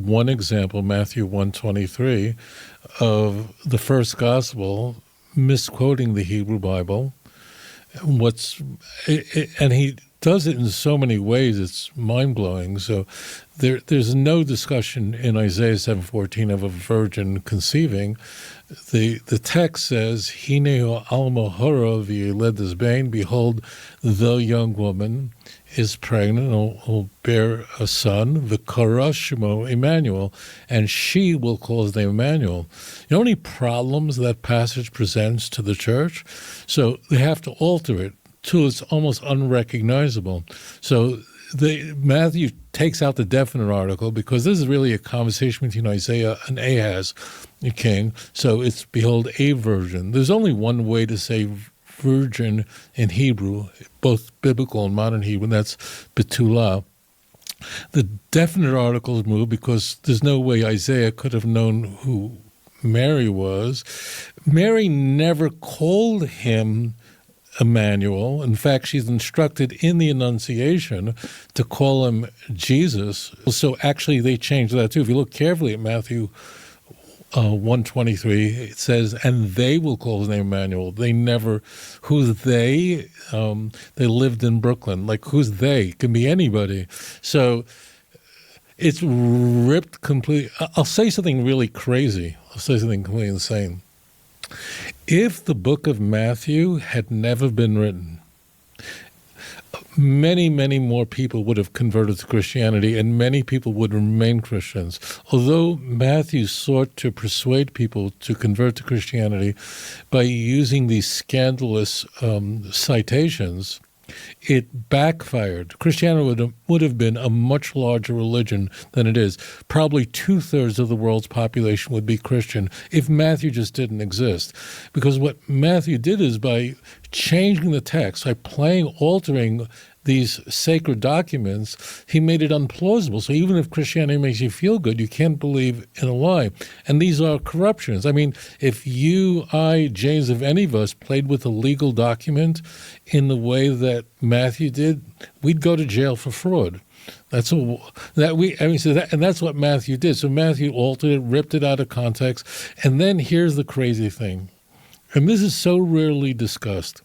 One example, Matthew 1:23, of the first gospel misquoting the Hebrew Bible. And he does it in so many ways, it's mind-blowing. So there's no discussion in Isaiah 7:14 of a virgin conceiving. The text says, Hineu alma hora v'yeled bain, behold, the young woman is pregnant and will bear a son, v'kara shemo Immanuel, and she will call his name Immanuel. You know how many problems that passage presents to the church? So they have to alter it till it's almost unrecognizable. So Matthew takes out the definite article because this is really a conversation between Isaiah and Ahaz, the king. So it's, behold, a virgin. There's only one way to say virgin in Hebrew, both biblical and modern Hebrew, and that's betulah. The definite article is moved because there's no way Isaiah could have known who Mary was. Mary never called him Immanuel. In fact, she's instructed in the Annunciation to call him Jesus. So actually they changed that too. If you look carefully at Matthew 1:23, it says, and they will call his name Immanuel. They never, who's they? They lived in Brooklyn. Like, who's they? It can be anybody. So it's ripped completely. I'll say something really crazy. I'll say something completely insane. If the book of Matthew had never been written, many, many more people would have converted to Christianity, and many people would remain Christians. Although Matthew sought to persuade people to convert to Christianity by using these scandalous citations, it backfired. Christianity would have been a much larger religion than it is. Probably 2/3 of the world's population would be Christian if Matthew just didn't exist. Because what Matthew did is, by changing the text, by altering these sacred documents, he made it unplausible. So even if Christianity makes you feel good, you can't believe in a lie. And these are corruptions. I mean, if you, I, James, if any of us played with a legal document in the way that Matthew did, we'd go to jail for fraud. That's what Matthew did. So Matthew altered it, ripped it out of context. And then here's the crazy thing. And this is so rarely discussed.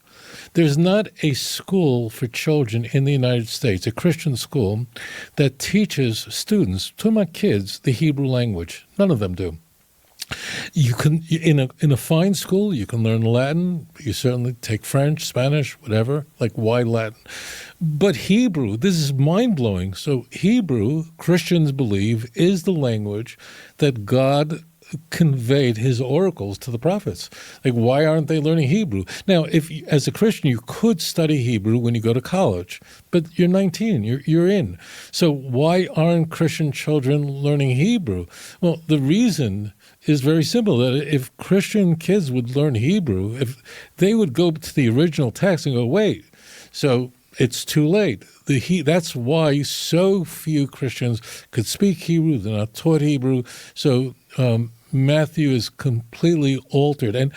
There's not a school for children in the United States, a Christian school, that teaches students, talking about kids, the Hebrew language. None of them do. You can, in a fine school, you can learn Latin. You certainly take French, Spanish, whatever. Like, why Latin? But Hebrew, this is mind-blowing. So Hebrew, Christians believe, is the language that God conveyed his oracles to the prophets. Like, why aren't they learning Hebrew? Now, if as a Christian, you could study Hebrew when you go to college, but you're 19, you're in. So why aren't Christian children learning Hebrew? Well, the reason is very simple, that if Christian kids would learn Hebrew, if they would go to the original text and go, wait, so it's too late. That's why so few Christians could speak Hebrew. They're not taught Hebrew. So Matthew is completely altered. And